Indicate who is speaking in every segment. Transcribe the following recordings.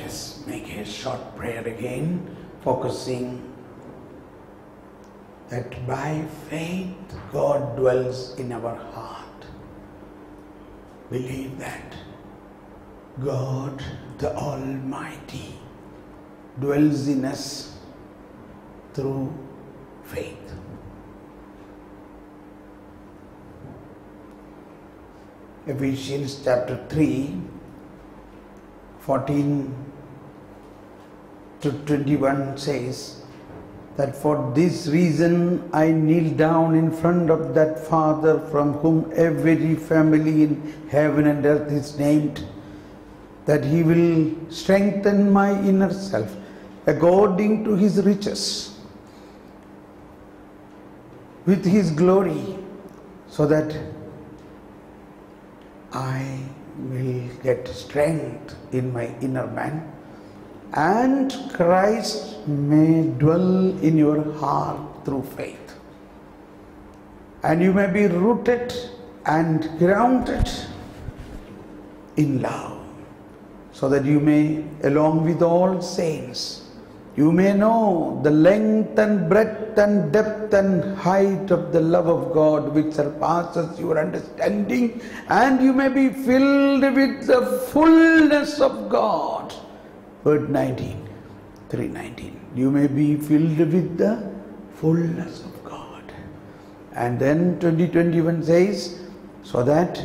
Speaker 1: us make a short prayer again, focusing that by faith God dwells in our heart. Believe that God the Almighty dwells in us through faith. Ephesians chapter 3, 14 to 21 says that for this reason I kneel down in front of that Father from whom every family in heaven and earth is named, that He will strengthen my inner self according to His riches with His glory, so that I will get strength in my inner man, and Christ may dwell in your heart through faith. And you may be rooted and grounded in love, so that you may, along with all saints, you may know the length and breadth and depth and height of the love of God which surpasses your understanding, and you may be filled with the fullness of God. Verse 19, 3:19. You may be filled with the fullness of God. And then 20:21 says, so that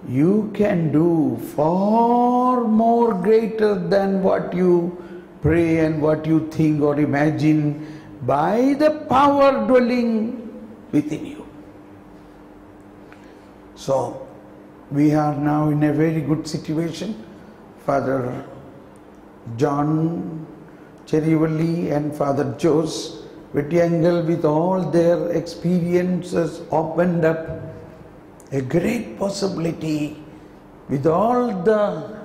Speaker 1: you can do far more greater than what you pray and what you think or imagine by the power dwelling within you. So, we are now in a very good situation. Father John Cherivalli and Father Jose Vittiangal, with all their experiences, opened up a great possibility with all the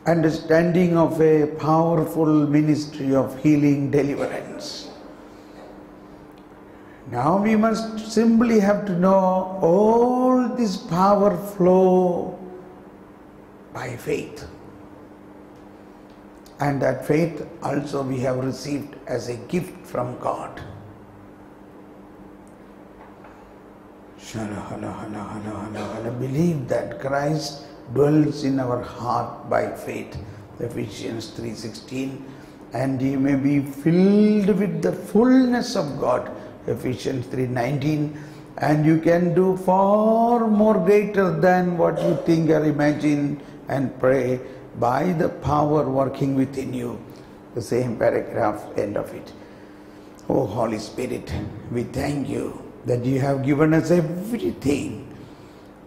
Speaker 1: understanding of a powerful ministry of healing, deliverance. Now we must simply have to know all this power flow by faith. And that faith also we have received as a gift from God. Believe that Christ dwells in our heart by faith. Ephesians 3:16. And ye may be filled with the fullness of God. Ephesians 3:19. And you can do far more greater than what you think or imagine and pray by the power working within you. The same paragraph, end of it. Oh Holy Spirit, we thank you that you have given us everything.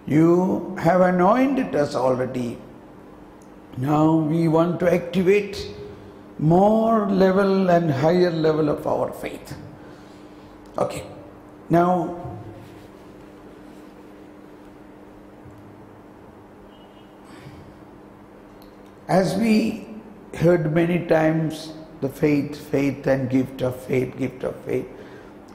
Speaker 1: You have anointed us already. Now we want to activate more level and higher level of our faith. Okay. Now, as we heard many times, the faith and gift of faith, gift of faith.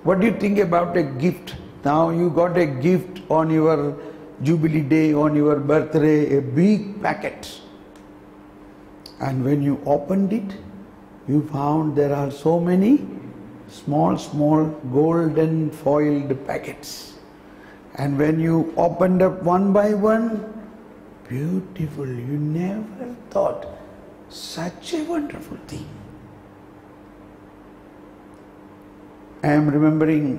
Speaker 1: What do you think about a gift? Now you got a gift on your Jubilee Day, on your birthday, a big packet. And when you opened it, you found there are so many small golden foiled packets. And when you opened up one by one, beautiful, you never thought such a wonderful thing. I am remembering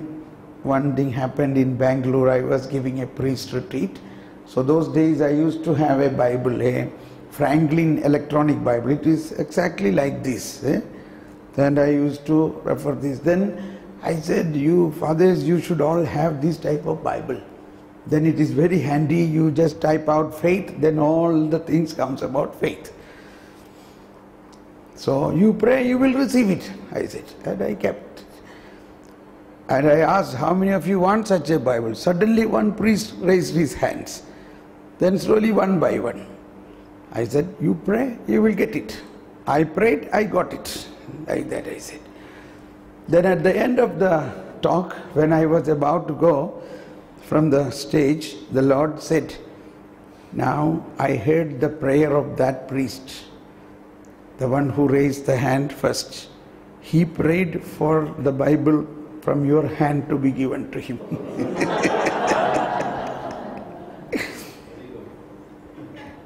Speaker 1: one thing happened in Bangalore. I was giving a priest retreat. So those days I used to have a Bible, a Franklin electronic Bible. It is exactly like this. And I used to refer this. Then I said, you fathers, you should all have this type of Bible. Then it is very handy. You just type out faith, then all the things comes about faith. So you pray, you will receive it, I said. And I kept it. And I asked, how many of you want such a Bible? Suddenly one priest raised his hands. Then slowly one by one. I said, you pray, you will get it. I prayed, I got it. Like that I said. Then at the end of the talk, when I was about to go from the stage, the Lord said, Now I heard the prayer of that priest, the one who raised the hand first. He prayed for the Bible from your hand to be given to him.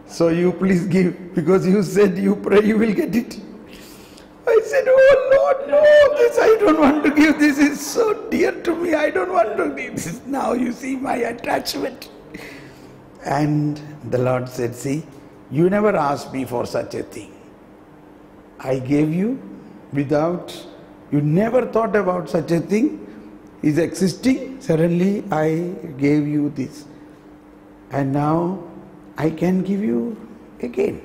Speaker 1: So you please give, because you said you pray, you will get it. I said, oh Lord, no, this I don't want to give. This is so dear to me. I don't want to give this. Now you see my attachment. And the Lord said, see, you never asked me for such a thing. I gave you without, you never thought about such a thing is existing. Suddenly I gave you this. And now I can give you again.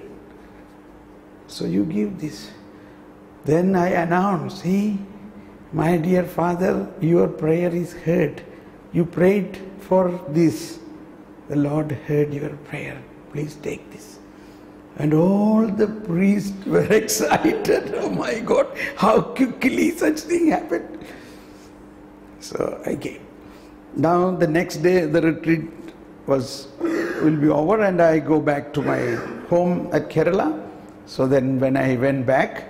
Speaker 1: So you give this. Then I announce, see, my dear Father, your prayer is heard. You prayed for this. The Lord heard your prayer. Please take this. And all the priests were excited. Oh my God, how quickly such thing happened. So I gave. Now the next day the retreat will be over and I go back to my home at Kerala. So then when I went back,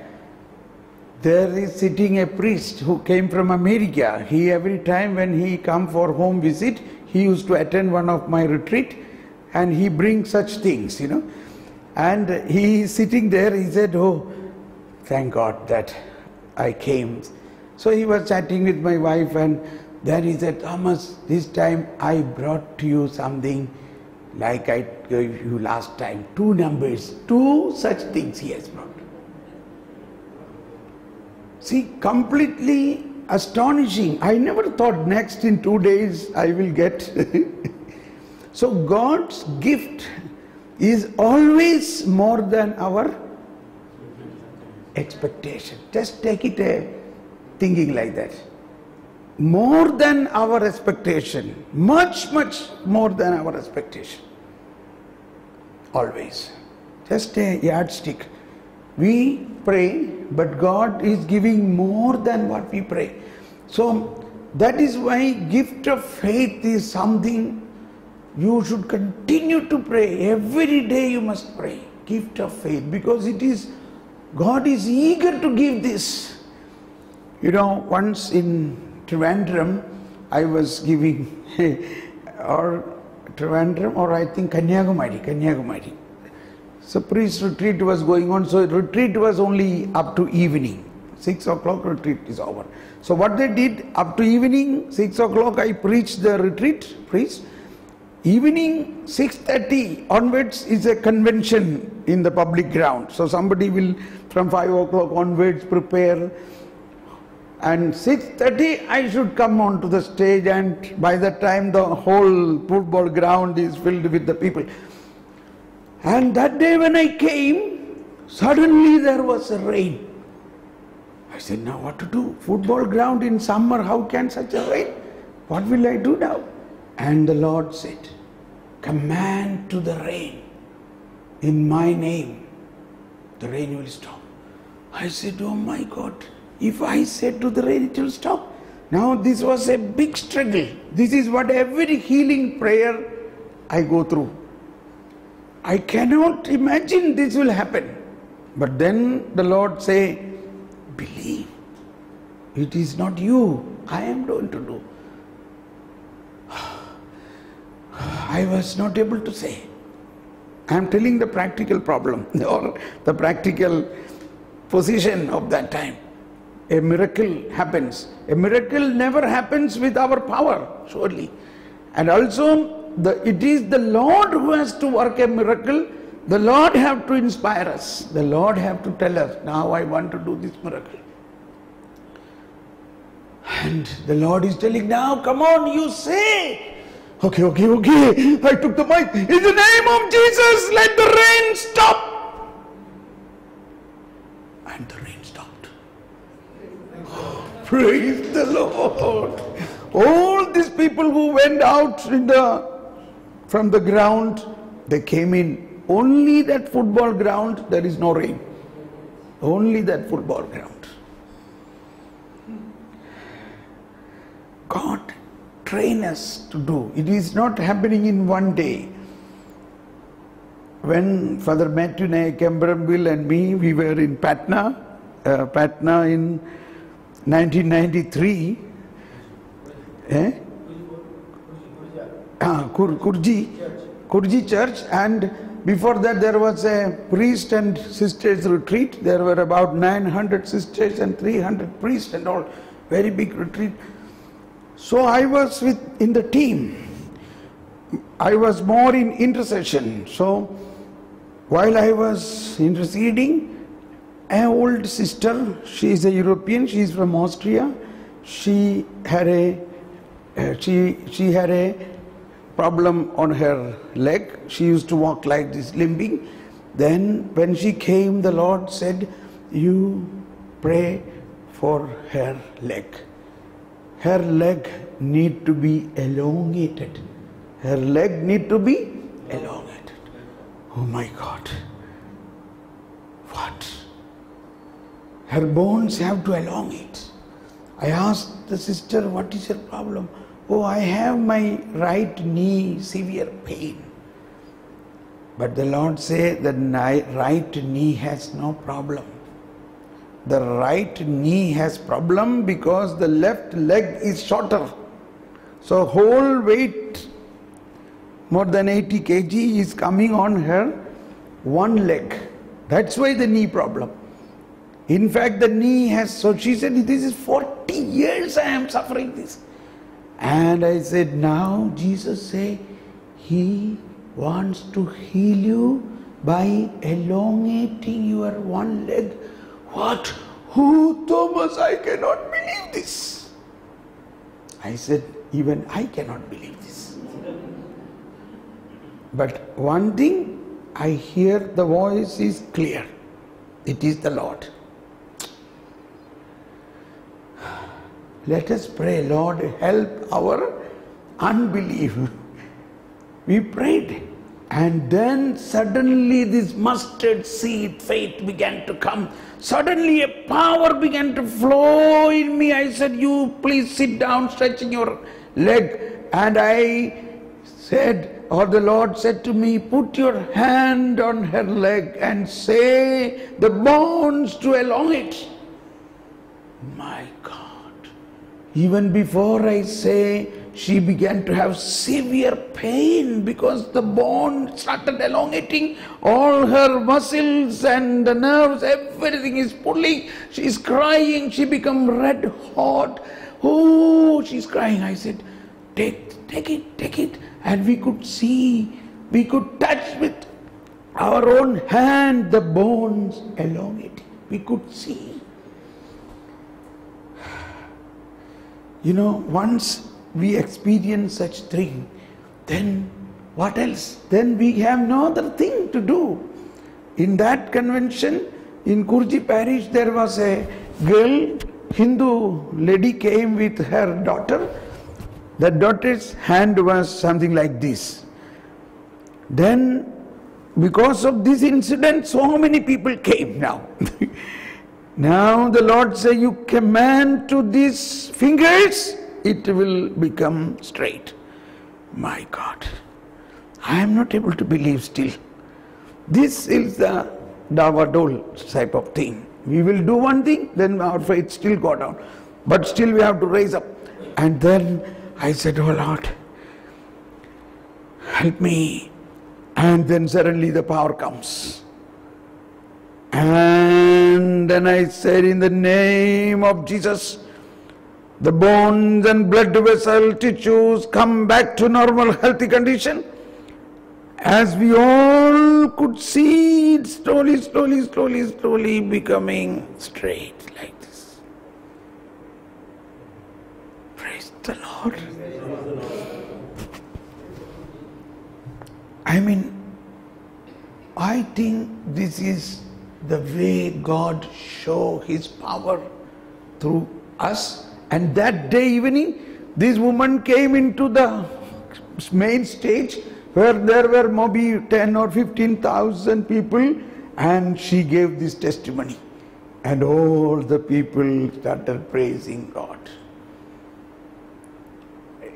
Speaker 1: there is sitting a priest who came from America. He, every time when he come for home visit, he used to attend one of my retreat and he brings such things, you know. And he is sitting there, he said, oh, thank God that I came. So he was chatting with my wife and then he said, Thomas, this time I brought to you something like I gave you last time. 2 numbers, 2 such things he has brought. See, completely astonishing. I never thought next in 2 days I will get. So God's gift is always more than our expectation. Just take it thinking like that. More than our expectation. Much, much more than our expectation. Always. Just a yardstick. We pray, but God is giving more than what we pray. So that is why gift of faith is something you should continue to pray. Every day you must pray. Gift of faith, because it is, God is eager to give this. You know, once in Trivandrum, I was giving, or Trivandrum, or I think Kanyakumari. So priest retreat was going on, so retreat was only up to evening. 6 o'clock retreat is over. So what they did, up to evening, 6 o'clock I preached the retreat, priest. Evening 6:30 onwards is a convention in the public ground. So somebody will from 5 o'clock onwards prepare, and 6:30 I should come onto the stage, and by that time the whole football ground is filled with the people. And that day when I came, suddenly there was a rain. I said, now what to do? Football ground in summer, how can such a rain? What will I do now? And the Lord said, command to the rain, in my name, the rain will stop. I said, oh my God, if I said to the rain, it will stop. Now this was a big struggle. This is what every healing prayer I go through. I cannot imagine this will happen. But then the Lord say, believe. It is not you, I am going to do. I was not able to say. I am telling the practical problem or the practical position of that time. A miracle happens. A miracle never happens with our power, surely. And also, it is the Lord who has to work a miracle. The Lord have to inspire us. The Lord have to tell us, now I want to do this miracle. And the Lord is telling, now come on, you say. Okay. I took the mic. In the name of Jesus, let the rain stop. And the rain stopped. Oh, praise the Lord. All these people who went out from the ground, they came in. Only that football ground, there is no rain. Only that football ground. God train us to do. It is not happening in one day. when Father Matthew Naik Kembrambille and me, we were in Patna in 1993. Kurji Church, and before that there was a priest and sisters retreat. There were about 900 sisters and 300 priests and all, very big retreat. So I was in the team. I was more in intercession. So while I was interceding, an old sister, she is a European, she is from Austria. She had a problem on her leg. She used to walk like this, limping. Then when she came, the Lord said, you pray for her leg. Her leg need to be elongated. Her leg need to be elongated. Oh my God. What? Her bones have to elongate. I asked the sister, what is your problem? Oh, I have my right knee severe pain. But the Lord said that right knee has no problem. The right knee has problem because the left leg is shorter. So whole weight, more than 80 kg, is coming on her one leg. That's why the knee problem. In fact, the knee has, so she said, this is 40 years I am suffering this. And I said, now Jesus say, He wants to heal you by elongating your one leg. What? Who, Thomas? I cannot believe this. I said, even I cannot believe this. But one thing, I hear the voice is clear. It is the Lord. Let us pray, Lord, help our unbelief. We prayed, and then suddenly this mustard seed faith began to come. Suddenly a power began to flow in me. I said, you please sit down, stretching your leg. And I said, or the Lord said to me, put your hand on her leg and say the bones to elongate. My God. Even before I say, she began to have severe pain because the bone started elongating. All her muscles and the nerves, everything is pulling. She is crying. She became red hot. Oh, she's crying. I said, take it. And we could see, we could touch with our own hand the bones elongating. We could see. You know, once we experience such thing, then what else? Then we have no other thing to do. In that convention, in Kurji parish, there was a girl, Hindu lady came with her daughter. The daughter's hand was something like this. Then, because of this incident, so many people came now. Now the Lord says, you command to these fingers, it will become straight. My God, I am not able to believe still. This is the Davadol type of thing. We will do one thing, then our faith still go down. But still we have to raise up. And then I said, oh Lord, help me. And then suddenly the power comes. And then I said, in the name of Jesus, the bones and blood vessel tissues come back to normal healthy condition. As we all could see it slowly becoming straight like this. Praise the Lord. I think this is the way God show His power through us. And that day evening, this woman came into the main stage where there were maybe 10 or 15,000 people, and she gave this testimony. And all the people started praising God.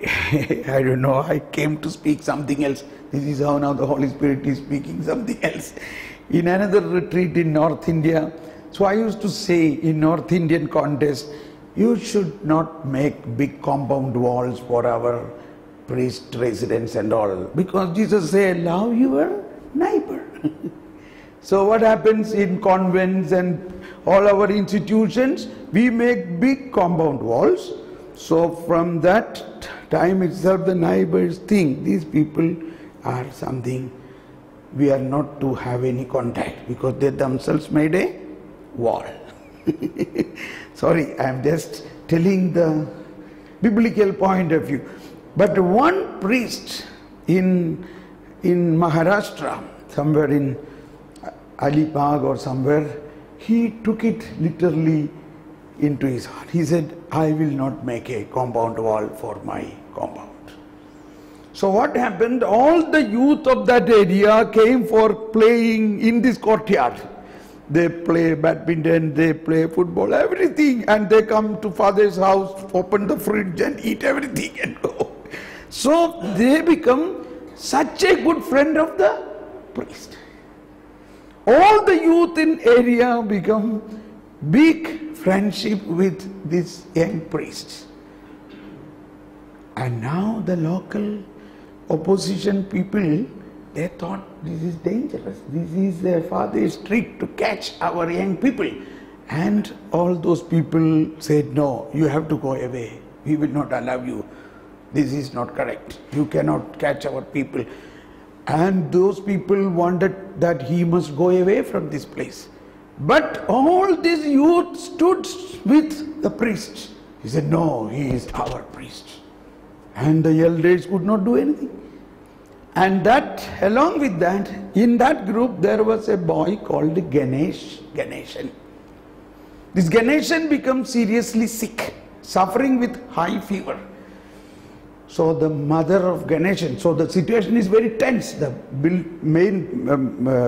Speaker 1: I don't know, I came to speak something else. This is how now the Holy Spirit is speaking something else. In another retreat in North India, so I used to say in North Indian context, you should not make big compound walls for our priest residence and all, because Jesus said, love your neighbor. So what happens in convents and all our institutions, we make big compound walls. So from that time itself, the neighbors think these people are something, we are not to have any contact, because they themselves made a wall. Sorry, I am just telling the biblical point of view. But one priest in Maharashtra, somewhere in Alipag or somewhere, he took it literally into his heart. He said, I will not make a compound wall for my compound. So what happened? All the youth of that area came for playing in this courtyard. They play badminton, they play football, everything, and they come to father's house, open the fridge and eat everything and go. So they become such a good friend of the priest. All the youth in area become big friendship with this young priest. And now the local opposition people, they thought this is dangerous. This is their father's trick to catch our young people. And all those people said, no, you have to go away. We will not allow you. This is not correct. You cannot catch our people. And those people wanted that he must go away from this place. But all this youth stood with the priest. He said, no, he is our priest. And the elders could not do anything. And that, along with that, in that group there was a boy called Ganeshan. This Ganeshan becomes seriously sick, suffering with high fever. So the mother of Ganeshan, so the situation is very tense. The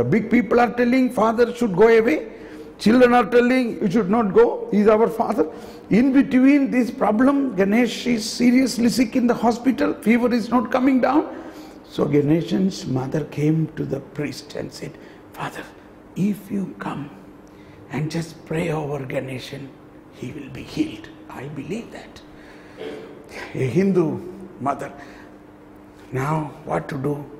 Speaker 1: big people are telling father should go away. Children are telling you should not go. He is our father. In between this problem, Ganesh is seriously sick in the hospital. Fever is not coming down. So Ganeshan's mother came to the priest and said, Father, if you come and just pray over Ganeshan, he will be healed. I believe that. A Hindu mother. Now what to do?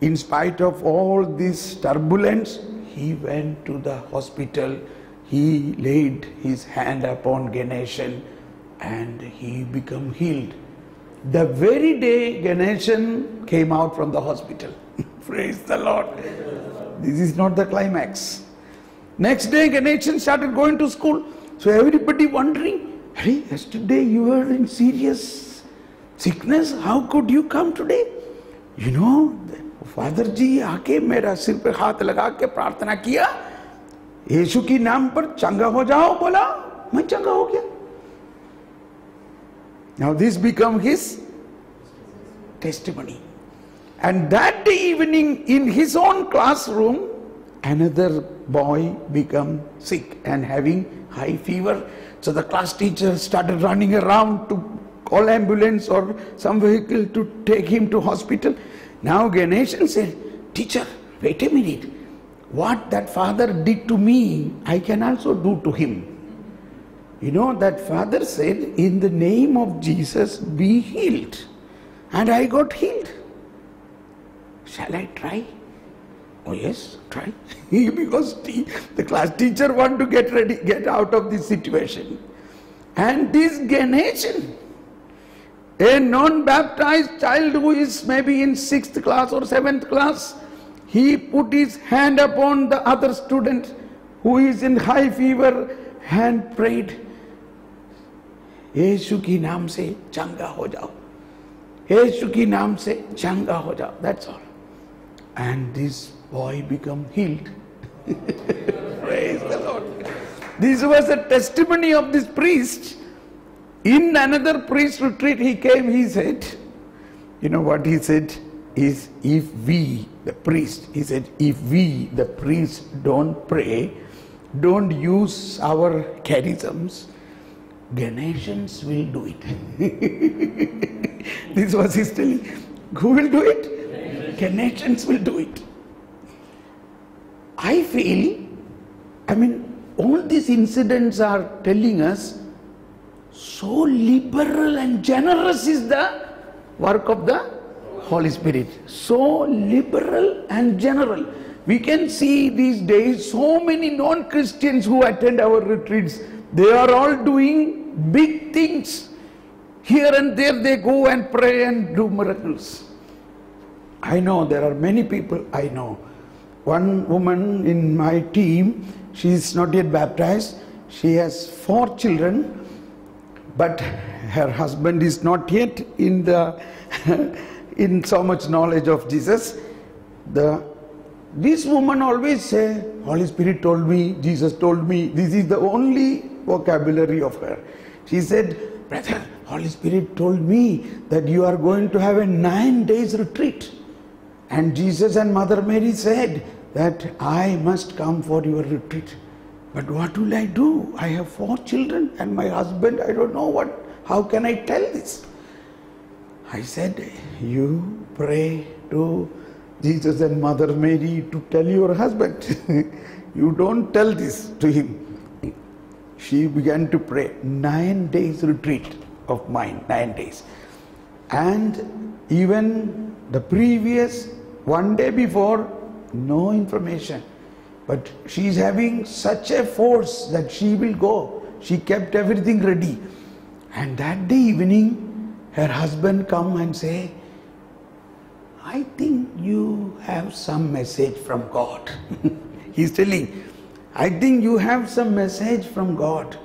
Speaker 1: In spite of all this turbulence, he went to the hospital. He laid his hand upon Ganeshan and he became healed. The very day Ganeshan came out from the hospital. Praise the Lord. This is not the climax. Next day Ganeshan started going to school. So everybody wondering, hey, yesterday you were in serious sickness. How could you come today? You know, Father ji आके मेरा सिर पे हाथ लगा के प्रार्थना किया, यीशु की नाम पर चंगा हो जाओ, बोला मैं चंगा हो गया. Now this became his testimony. And that evening in his own classroom, another boy became sick and having high fever. So the class teacher started running around to call ambulance or some vehicle to take him to hospital. Now Ganeshan said, teacher, wait a minute. What that father did to me, I can also do to him. You know, that father said, in the name of Jesus, be healed. And I got healed. Shall I try? Oh yes, try. Because the class teacher want to get out of this situation. And this Ganeshan, a non-baptized child who is maybe in 6th class or 7th class, he put his hand upon the other student who is in high fever and prayed, यीशु की नाम से चंगा हो जाओ, यीशु की नाम से चंगा हो जाओ. That's all. And this boy became healed. Praise the Lord. This was a testimony of this priest. In another priest retreat he came, he said, you know what he said is, if we, the priest, he said, if we, the priest, don't pray, don't use our charisms, Ganeshans will do it. This was his telling. Who will do it? nations will do it. I feel, all these incidents are telling us so liberal and generous is the work of the Holy Spirit. So liberal and general. We can see these days so many non-Christians who attend our retreats. They are all doing big things. Here and there they go and pray and do miracles. I know there are many people I know. One woman in my team, she is not yet baptized. She has 4 children, but her husband is not yet in so much knowledge of Jesus. This woman always say, Holy Spirit told me, Jesus told me. This is the only vocabulary of her. She said, brother, Holy Spirit told me that you are going to have a 9 days retreat. And Jesus and Mother Mary said that I must come for your retreat. But what will I do? I have 4 children and my husband, I don't know how can I tell this? I said, you pray to Jesus and Mother Mary to tell your husband. You don't tell this to him. She began to pray. 9 days retreat of mine, 9 days. And even the previous 1 day before, no information. But she is having such a force that she will go. She kept everything ready. And that day evening, her husband come and say, I think you have some message from God. He's telling, I think you have some message from God.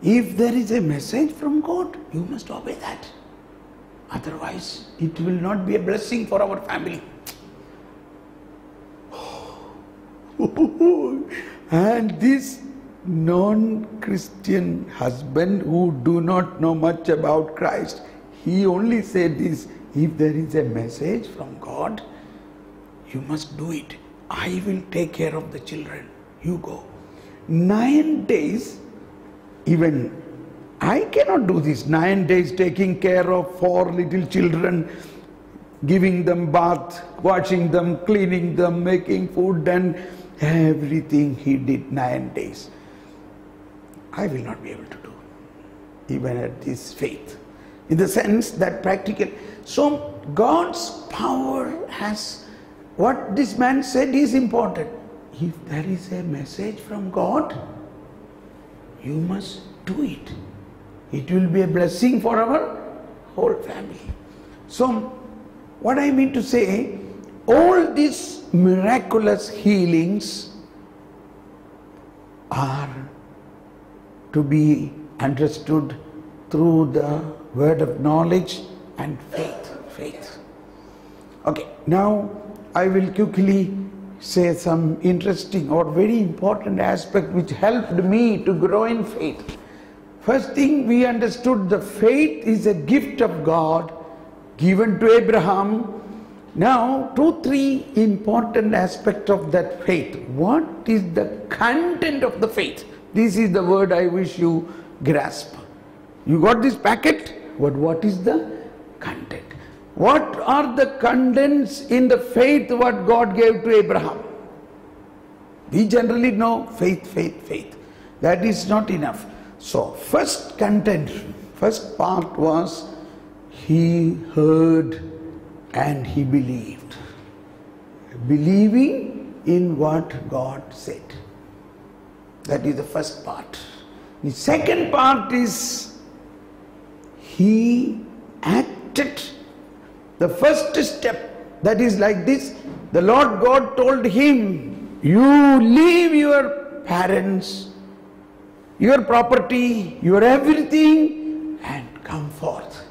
Speaker 1: If there is a message from God, you must obey that. Otherwise, it will not be a blessing for our family. And this non-Christian husband who do not know much about Christ, he only said this, if there is a message from God, you must do it. I will take care of the children. You go. 9 days, even I cannot do this. 9 days taking care of 4 little children, giving them bath, washing them, cleaning them, making food, and everything he did 9 days. I will not be able to do, even at this faith. In the sense that practical. So God's power has, what this man said is important. If there is a message from God, you must do it. It will be a blessing for our whole family. So what I mean to say, all these miraculous healings are to be understood through the word of knowledge and faith. Okay, now I will quickly say some interesting or very important aspect which helped me to grow in faith. First thing, we understood the faith is a gift of God given to Abraham. Now, 2-3 important aspects of that faith. What is the content of the faith? This is the word I wish you grasp. You got this packet? But what is the content? What are the contents in the faith what God gave to Abraham? We generally know faith. That is not enough. So, first content, first part was he heard and he believed. Believing in what God said. That is the first part. The second part is he acted. The first step, that is like this. The Lord God told him, you leave your parents, your property, your everything, and come forth.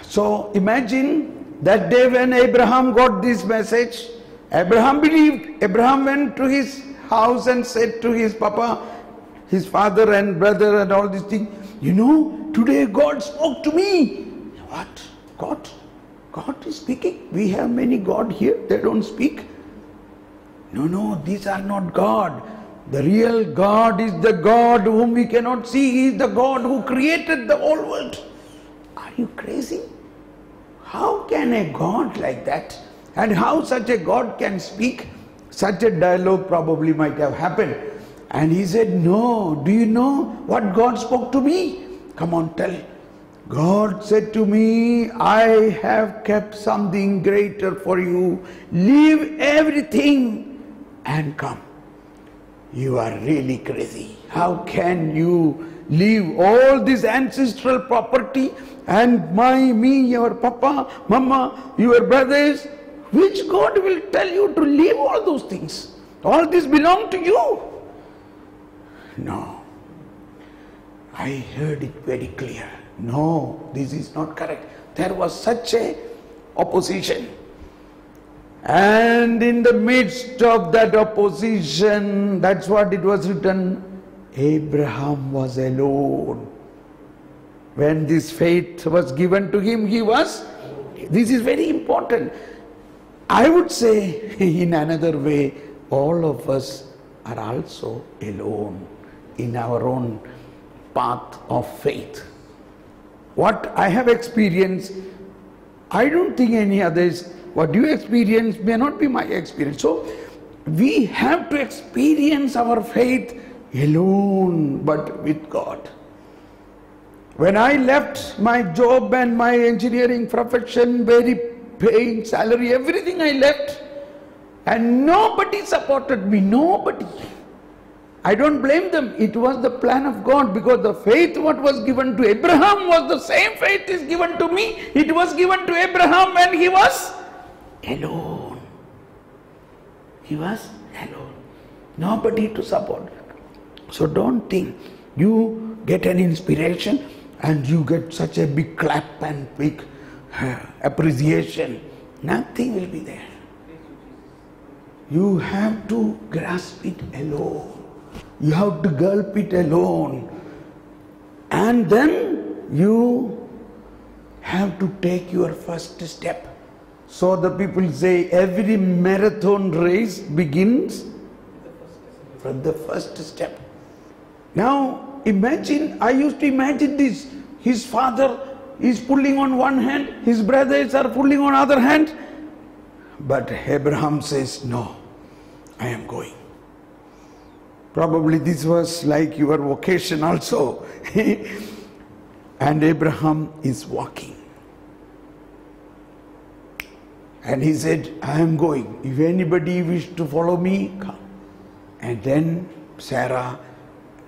Speaker 1: So imagine that day when Abraham got this message, Abraham believed. Abraham went to his house and said to his papa, his father and brother and all these things, you know, today God spoke to me. What? God? God is speaking? We have many God here, they don't speak. No, these are not God. The real God is the God whom we cannot see. He is the God who created the whole world. Are you crazy? how can a God like that, and how such a God can speak? Such a dialogue probably might have happened. And he said, no, do you know what God spoke to me? Come on, tell. God said to me, I have kept something greater for you. Leave everything and come. You are really crazy. How can you leave all this ancestral property and me, your papa, mama, your brothers? Which God will tell you to leave all those things? All this belong to you. No. I heard it very clear. No, this is not correct. There was such a opposition. And in the midst of that opposition, that's what it was written, Abraham was alone. When this faith was given to him, he was, this is very important. I would say in another way, all of us are also alone in our own path of faith. What I have experienced, I don't think any others, what you experience may not be my experience. So we have to experience our faith alone, but with God. When I left my job and my engineering profession, very paying salary, everything I left, and nobody supported me, nobody. I don't blame them. It was the plan of God, because the faith what was given to Abraham was the same faith is given to me. It was given to Abraham when he was alone. He was alone. Nobody to support. So don't think you get an inspiration and you get such a big clap and big appreciation. Nothing will be there. You have to grasp it alone. You have to gulp it alone. And then you have to take your first step. So the people say every marathon race begins from the first step. Now imagine, I used to imagine this. His father is pulling on one hand, his brothers are pulling on other hand. But Abraham says, no, I am going. Probably this was like your vocation also. And Abraham is walking. And he said, I am going. If anybody wish to follow me, come. And then Sarah,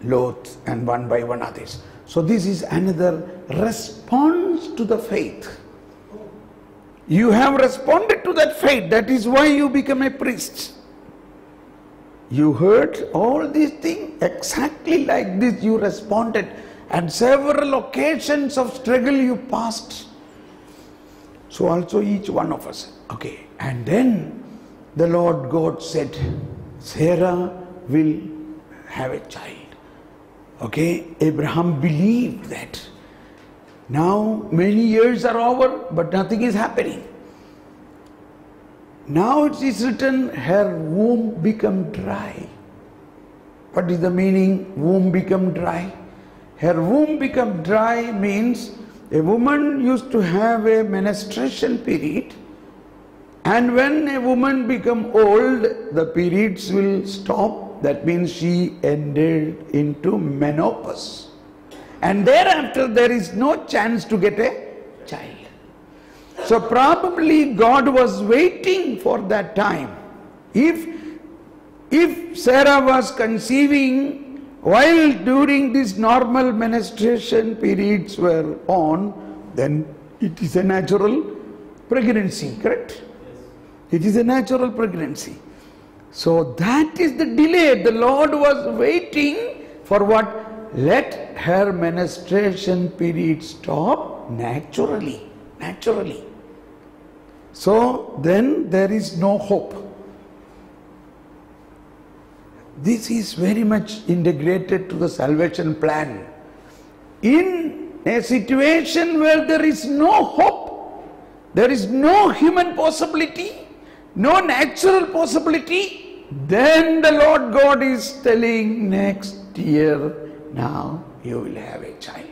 Speaker 1: Lot, and one by one others. So this is another response to the faith. You have responded to that faith. That is why you become a priest. You heard all these things exactly like this. You responded. And several occasions of struggle you passed. So also each one of us. Okay. And then the Lord God said, Sarah will have a child. Okay. Abraham believed that. Now many years are over, but nothing is happening. Now it is written, her womb become dry. What is the meaning, womb become dry? Her womb become dry means a woman used to have a menstruation period, and when a woman become old, the periods will stop. That means she entered into menopause. And thereafter there is no chance to get a child. So probably God was waiting for that time. If Sarah was conceiving while during this normal menstruation periods were on, then it is a natural pregnancy, correct? Yes. It is a natural pregnancy. So that is the delay. The Lord was waiting for what? Let her menstruation period stop naturally. Naturally. So then there is no hope. This is very much integrated to the salvation plan. In a situation where there is no hope, there is no human possibility, no natural possibility, then the Lord God is telling next year, now you will have a child.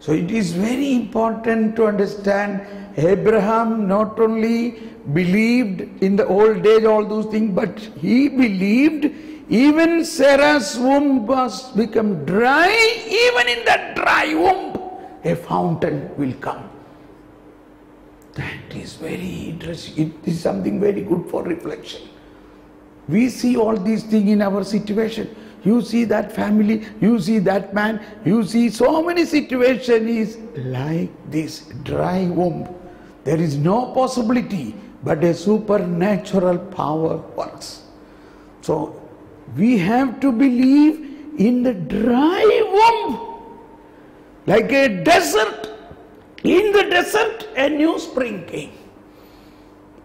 Speaker 1: So it is very important to understand Abraham not only believed in the old days all those things, but he believed even Sarah's womb was become dry. Even in that dry womb, a fountain will come. That is very interesting. It is something very good for reflection. We see all these things in our situation. You see that family, you see that man, you see so many situations is like this dry womb. There is no possibility, but a supernatural power works. So we have to believe in the dry womb, like a desert. In the desert, a new spring came.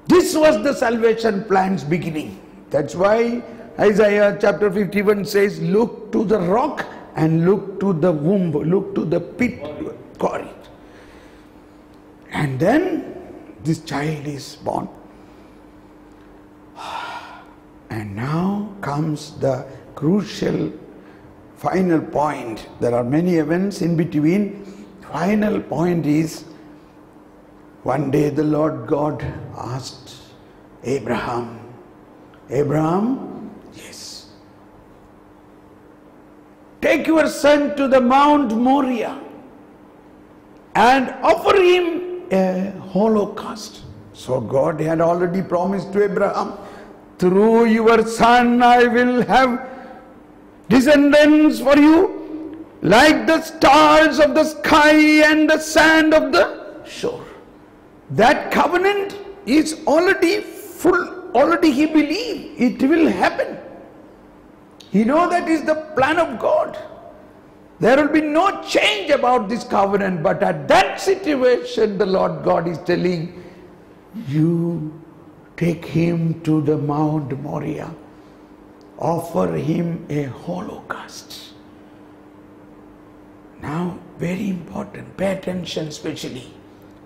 Speaker 1: This was the salvation plan's beginning. That's why Isaiah chapter 51 says, look to the rock and look to the womb, look to the pit, Corinth. And then this child is born. And now comes the crucial final point. There are many events in between. Final point is, one day the Lord God asked Abraham, Abraham, yes, take your son to the Mount Moriah and offer him a holocaust. So God had already promised to Abraham, through your son I will have descendants for you, like the stars of the sky and the sand of the shore. That covenant is already full. Already he believed it will happen. He knows that is the plan of God. There will be no change about this covenant. But at that situation, the Lord God is telling, you take him to the Mount Moriah. Offer him a holocaust. Now, very important. Pay attention especially.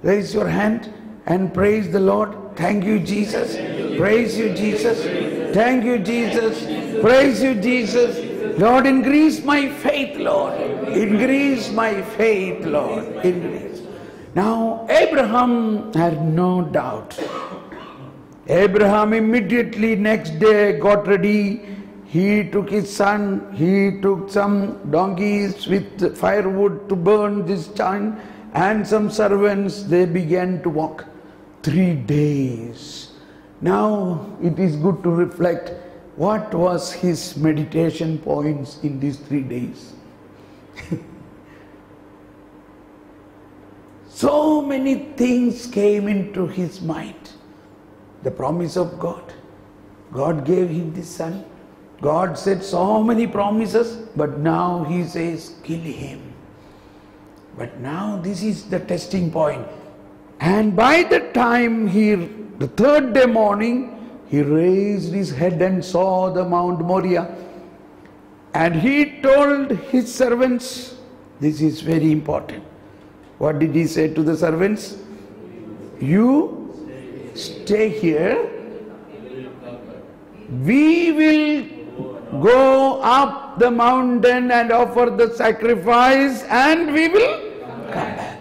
Speaker 1: Raise your hand and praise the Lord. Thank you, Jesus. Praise you, Jesus. Thank you, Jesus. Praise you, Jesus. Lord, increase my faith, Lord. Increase my faith, Lord. Increase. Now, Abraham had no doubt. Abraham immediately next day got ready. He took his son. He took some donkeys with firewood to burn this child. And some servants, they began to walk 3 days. Now it is good to reflect what was his meditation points in these 3 days. So many things came into his mind. The promise of God. God gave him this son. God said so many promises, but now he says, kill him. But now this is the testing point. And by the time the third day morning, he raised his head and saw the Mount Moriah. And he told his servants, this is very important. What did he say to the servants? You stay here. We will go up the mountain and offer the sacrifice, and we will come back.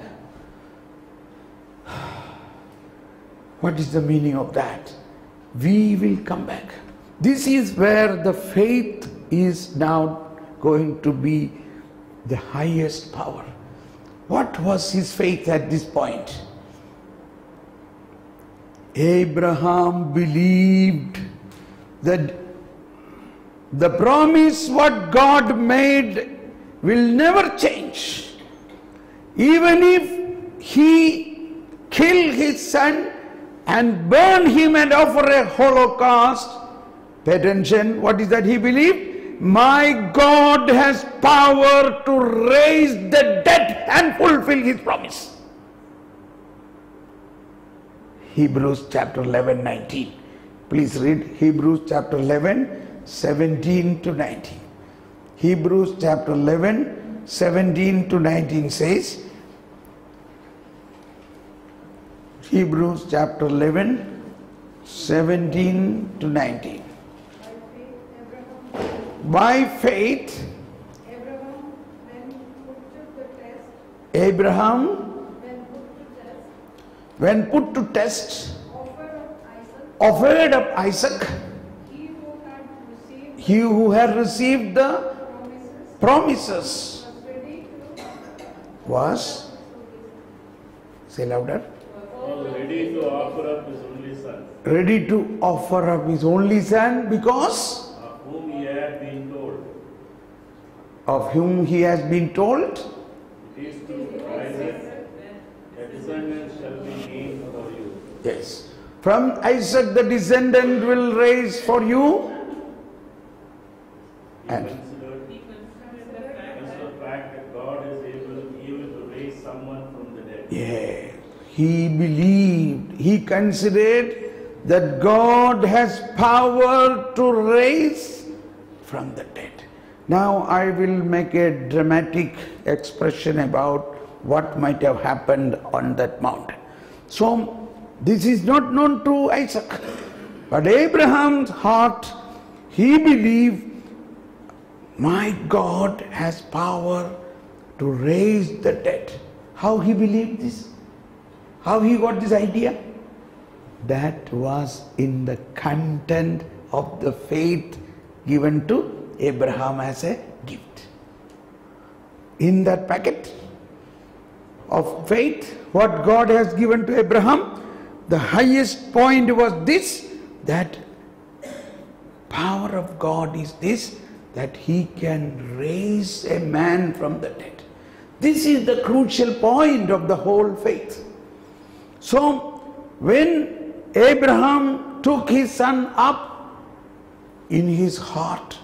Speaker 1: What is the meaning of that? We will come back. This is where the faith is now going to be the highest power. What was his faith at this point? Abraham believed that the promise what God made will never change. Even if he kill his son and burn him and offer a holocaust, pay attention, what is that he believed? My God has power to raise the dead and fulfill his promise. Hebrews chapter 11, 19. Please read Hebrews chapter 11, 17 to 19. Hebrews chapter 11, 17 to 19 says, Hebrews chapter 11, 17 to 19. By faith,
Speaker 2: Abraham, when put to the test,
Speaker 1: Abraham,
Speaker 2: when put to test,
Speaker 1: when put to test,
Speaker 2: offered up Isaac,
Speaker 1: offered up Isaac.
Speaker 2: he who had received
Speaker 1: He who had received the
Speaker 2: promises
Speaker 1: promises
Speaker 2: was ready to,
Speaker 1: was, say louder,
Speaker 3: was ready to offer up his only son,
Speaker 1: ready to offer up his only son because
Speaker 3: of whom he had been told,
Speaker 1: of whom he has been told,
Speaker 3: it is to Isaac, a descendant shall be named for you.
Speaker 1: yes, from Isaac the descendant will raise for you.
Speaker 3: He
Speaker 1: And
Speaker 3: considered the fact that God is able even to raise someone from the dead.
Speaker 1: yeah, he believed, he considered that God has power to raise from the dead. Now I will make a dramatic expression about what might have happened on that mountain. So this is not known to Isaac, but Abraham's heart, he believed my God has power to raise the dead. How he believed this? How he got this idea? That was in the content of the faith given to Abraham as a gift. In that packet of faith, what God has given to Abraham, the highest point was this, that power of God is this, that he can raise a man from the dead. This is the crucial point of the whole faith. So when Abraham took his son up, in his heart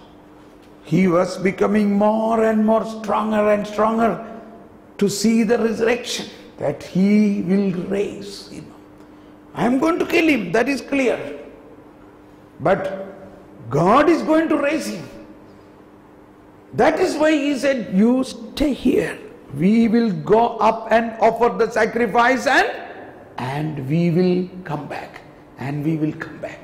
Speaker 1: he was becoming more and more stronger and stronger to see the resurrection, that he will raise him. I am going to kill him, that is clear. But God is going to raise him. That is why he said, you stay here. We will go up and offer the sacrifice and we will come back. And we will come back.